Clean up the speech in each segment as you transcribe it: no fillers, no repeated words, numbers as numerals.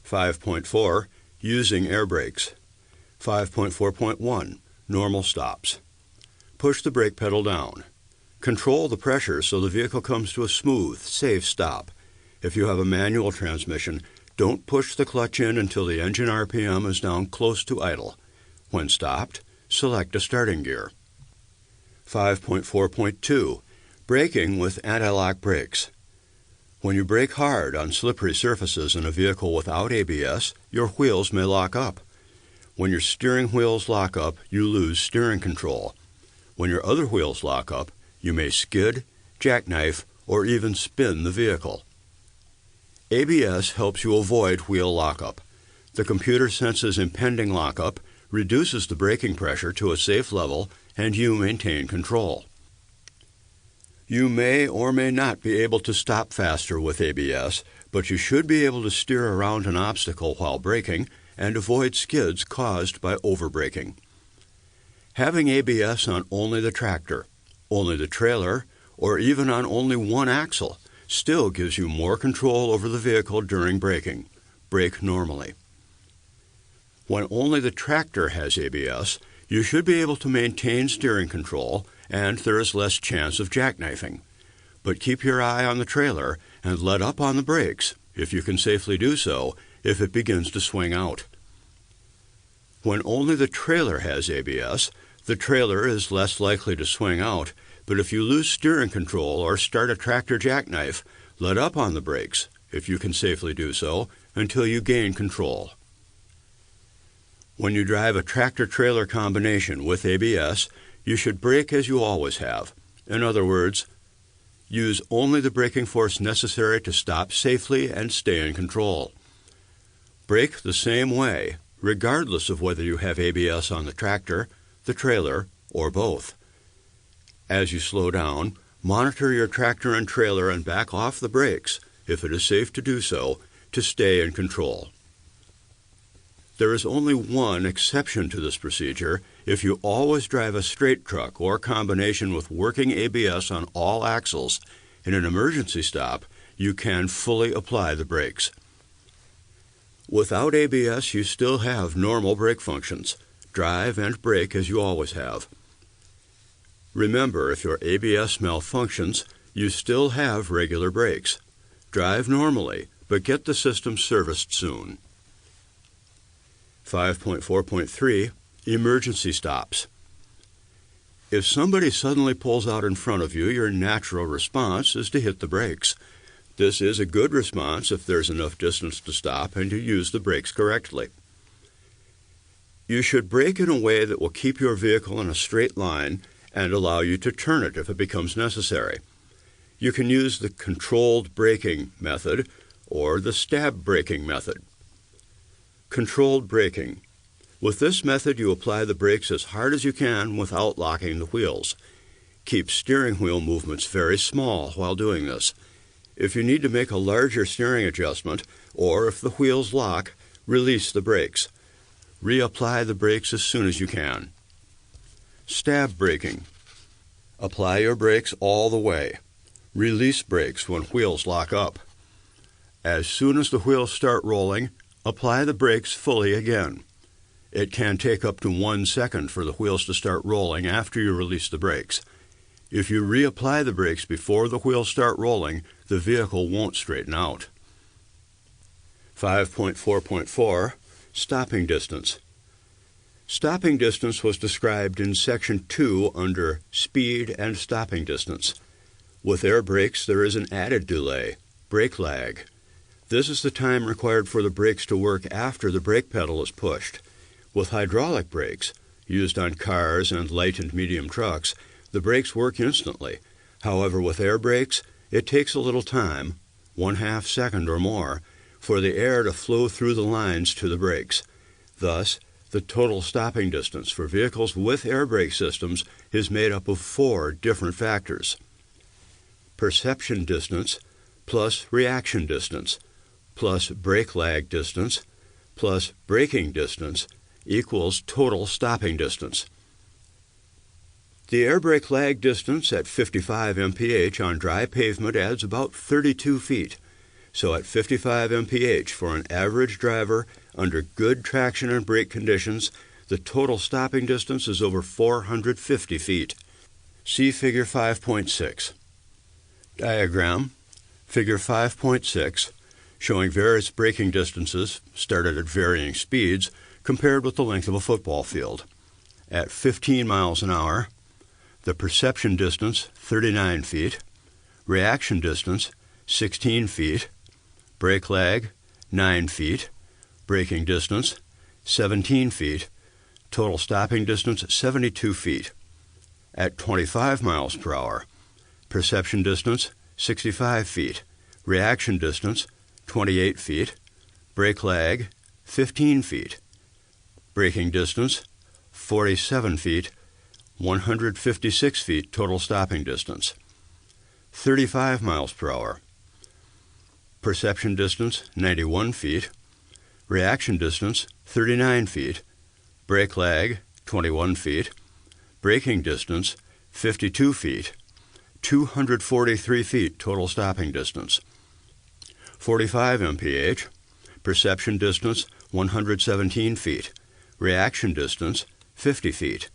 5.4. Using air brakes. 5.4.1. Normal stops. Push the brake pedal down. Control the pressure so the vehicle comes to a smooth, safe stop. If you have a manual transmission, don't push the clutch in until the engine RPM is down close to idle. When stopped, select a starting gear. 5.4.2. Braking with anti-lock brakes. When you brake hard on slippery surfaces in a vehicle without ABS, your wheels may lock up. When your steering wheels lock up, you lose steering control. When your other wheels lock up, you may skid, jackknife, or even spin the vehicle. ABS helps you avoid wheel lockup. The computer senses impending lockup, reduces the braking pressure to a safe level, and you maintain control. You may or may not be able to stop faster with ABS, but you should be able to steer around an obstacle while braking and avoid skids caused by overbraking. Having ABS on only the tractor, only the trailer, or even on only one axle still gives you more control over the vehicle during braking. Brake normally. When only the tractor has ABS, you should be able to maintain steering control and there is less chance of jackknifing. But keep your eye on the trailer and let up on the brakes, if you can safely do so, if it begins to swing out. When only the trailer has ABS, the trailer is less likely to swing out, but if you lose steering control or start a tractor jackknife, let up on the brakes, if you can safely do so, until you gain control. When you drive a tractor-trailer combination with ABS, you should brake as you always have. In other words, use only the braking force necessary to stop safely and stay in control. Brake the same way, regardless of whether you have ABS on the tractor, the trailer, or both. As you slow down, monitor your tractor and trailer and back off the brakes, if it is safe to do so, to stay in control. There is only one exception to this procedure. If you always drive a straight truck or combination with working ABS on all axles, in an emergency stop, you can fully apply the brakes. Without ABS, you still have normal brake functions. Drive and brake as you always have. Remember, if your ABS malfunctions, you still have regular brakes. Drive normally, but get the system serviced soon. 5.4.3. Emergency stops. If somebody suddenly pulls out in front of you, your natural response is to hit the brakes. This is a good response if there's enough distance to stop and you use the brakes correctly. You should brake in a way that will keep your vehicle in a straight line and allow you to turn it if it becomes necessary. You can use the controlled braking method or the stab braking method. Controlled braking. With this method, you apply the brakes as hard as you can without locking the wheels. Keep steering wheel movements very small while doing this. If you need to make a larger steering adjustment, or if the wheels lock, release the brakes. Reapply the brakes as soon as you can. Stab braking. Apply your brakes all the way. Release brakes when wheels lock up. As soon as the wheels start rolling, apply the brakes fully again. It can take up to 1 second for the wheels to start rolling after you release the brakes. If you reapply the brakes before the wheels start rolling, the vehicle won't straighten out. 5.4.4. Stopping distance. Stopping distance was described in Section 2 under Speed and Stopping Distance. With air brakes, there is an added delay, brake lag. This is the time required for the brakes to work after the brake pedal is pushed. With hydraulic brakes, used on cars and light and medium trucks, the brakes work instantly. However, with air brakes, it takes a little time, 1/2 second or more, for the air to flow through the lines to the brakes. Thus, the total stopping distance for vehicles with air brake systems is made up of 4 different factors. Perception distance plus reaction distance plus brake lag distance plus braking distance equals total stopping distance. The air brake lag distance at 55 mph on dry pavement adds about 32 feet. so at 55 mph for an average driver under good traction and brake conditions, the total stopping distance is over 450 feet. See Figure 5.6. Diagram, Figure 5.6, showing various braking distances started at varying speeds compared with the length of a football field. At 15 miles an hour, the perception distance 39 feet, reaction distance 16 feet, brake lag 9 feet, braking distance 17 feet, total stopping distance 72 feet. At 25 miles per hour, perception distance 65 feet, reaction distance 28 feet, brake lag 15 feet, braking distance 47 feet, 156 feet total stopping distance. 35 miles per hour, perception distance 91 feet, reaction distance 39 feet, brake lag 21 feet, braking distance 52 feet, 243 feet total stopping distance. 45 mph, perception distance 117 feet, reaction distance 50 feet,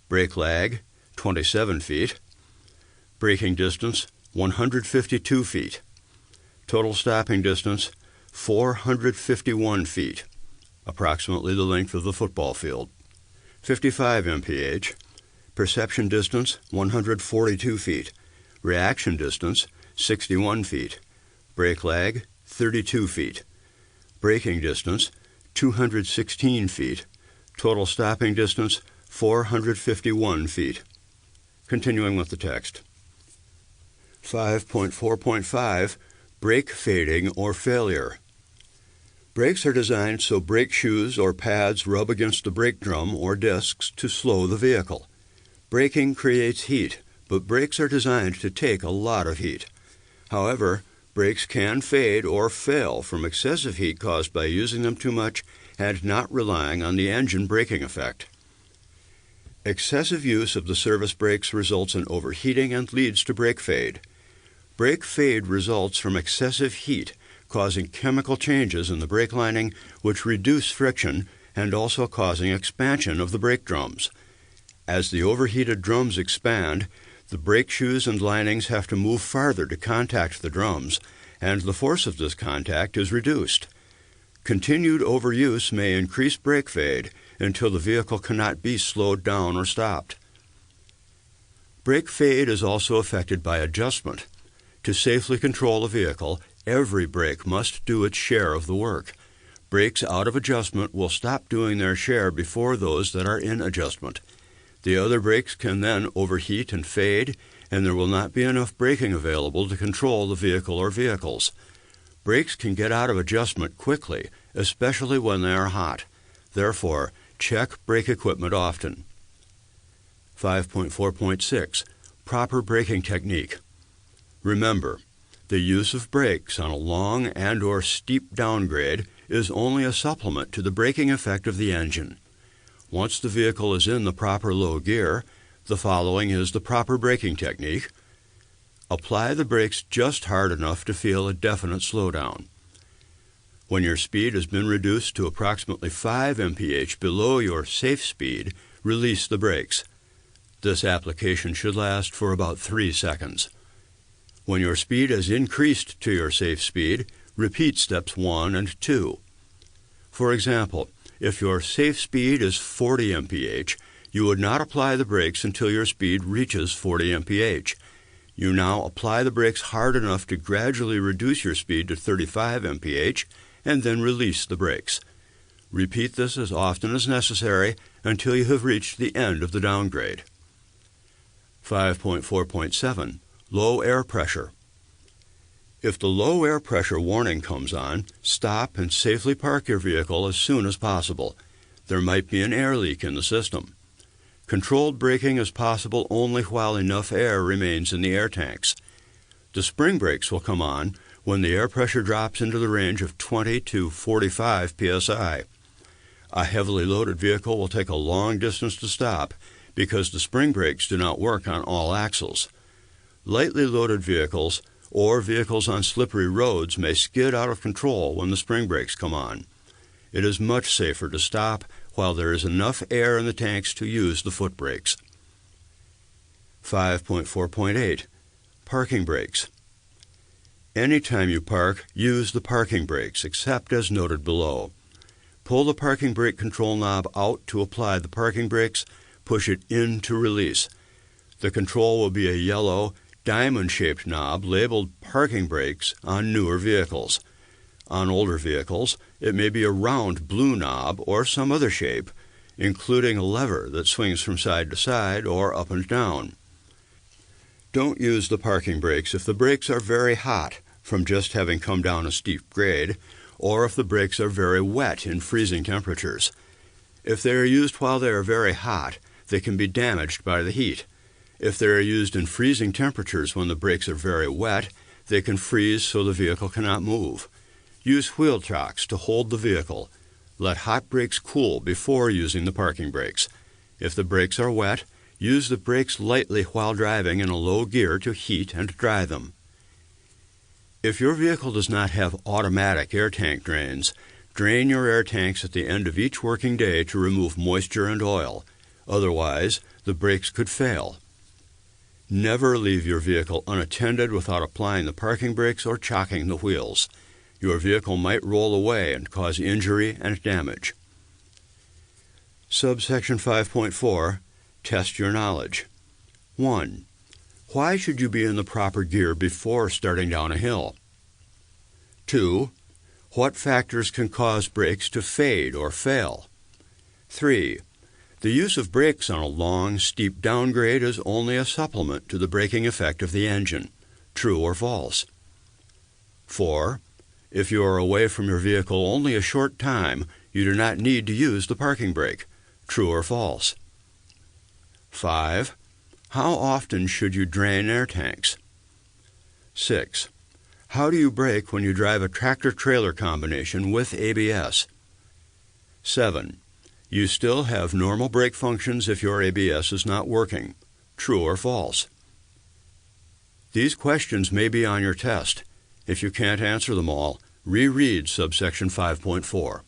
brake lag 27 feet, braking distance 152 feet, total stopping distance 451 feet, approximately the length of the football field. 55 mph, perception distance 142 feet, reaction distance 61 feet, brake lag 32 feet, braking distance 216 feet, total stopping distance 451 feet. Continuing with the text. 5.4.5 Brake fading or failure. Brakes are designed so brake shoes or pads rub against the brake drum or discs to slow the vehicle. Braking creates heat, but brakes are designed to take a lot of heat. However, brakes can fade or fail from excessive heat caused by using them too much and not relying on the engine braking effect. Excessive use of the service brakes results in overheating and leads to brake fade. Brake fade results from excessive heat, causing chemical changes in the brake lining which reduce friction and also causing expansion of the brake drums. As the overheated drums expand, the brake shoes and linings have to move farther to contact the drums, and the force of this contact is reduced. Continued overuse may increase brake fade until the vehicle cannot be slowed down or stopped. Brake fade is also affected by adjustment. To safely control a vehicle, every brake must do its share of the work. Brakes out of adjustment will stop doing their share before those that are in adjustment. The other brakes can then overheat and fade, and there will not be enough braking available to control the vehicle or vehicles. Brakes can get out of adjustment quickly, especially when they are hot. Therefore, check brake equipment often. 5.4.6 Proper braking technique. Remember, the use of brakes on a long and/or steep downgrade is only a supplement to the braking effect of the engine. Once the vehicle is in the proper low gear, the following is the proper braking technique. Apply the brakes just hard enough to feel a definite slowdown. When your speed has been reduced to approximately 5 mph below your safe speed, release the brakes. This application should last for about 3 seconds. When your speed has increased to your safe speed, repeat steps 1 and 2. For example, if your safe speed is 40 mph, you would not apply the brakes until your speed reaches 40 mph. You now apply the brakes hard enough to gradually reduce your speed to 35 mph and then release the brakes. Repeat this as often as necessary until you have reached the end of the downgrade. 5.4.7 Low air pressure. If the low air pressure warning comes on, stop and safely park your vehicle as soon as possible. There might be an air leak in the system. Controlled braking is possible only while enough air remains in the air tanks. The spring brakes will come on when the air pressure drops into the range of 20 to 45 psi. A heavily loaded vehicle will take a long distance to stop because the spring brakes do not work on all axles. Lightly loaded vehicles or vehicles on slippery roads may skid out of control when the spring brakes come on. It is much safer to stop while there is enough air in the tanks to use the foot brakes. 5.4.8 Parking brakes. Anytime you park, use the parking brakes, except as noted below. Pull the parking brake control knob out to apply the parking brakes, push it in to release. The control will be a yellow, diamond-shaped knob labeled parking brakes on newer vehicles. On older vehicles, it may be a round blue knob or some other shape, including a lever that swings from side to side or up and down. Don't use the parking brakes if the brakes are very hot from just having come down a steep grade, or if the brakes are very wet in freezing temperatures. If they are used while they are very hot, they can be damaged by the heat. If they are used in freezing temperatures when the brakes are very wet, they can freeze so the vehicle cannot move. Use wheel chocks to hold the vehicle. Let hot brakes cool before using the parking brakes. If the brakes are wet, use the brakes lightly while driving in a low gear to heat and dry them. If your vehicle does not have automatic air tank drains, drain your air tanks at the end of each working day to remove moisture and oil. Otherwise, the brakes could fail. Never leave your vehicle unattended without applying the parking brakes or chocking the wheels. Your vehicle might roll away and cause injury and damage. Subsection 5.4 Test your knowledge. 1. Why should you be in the proper gear before starting down a hill? 2. What factors can cause brakes to fade or fail? 3. The use of brakes on a long, steep downgrade is only a supplement to the braking effect of the engine. True or false? 4. If you are away from your vehicle only a short time, you do not need to use the parking brake. True or false? 5. How often should you drain air tanks? 6. How do you brake when you drive a tractor-trailer combination with ABS? 7. You still have normal brake functions if your ABS is not working. True or false? These questions may be on your test. If you can't answer them all, reread subsection 5.4.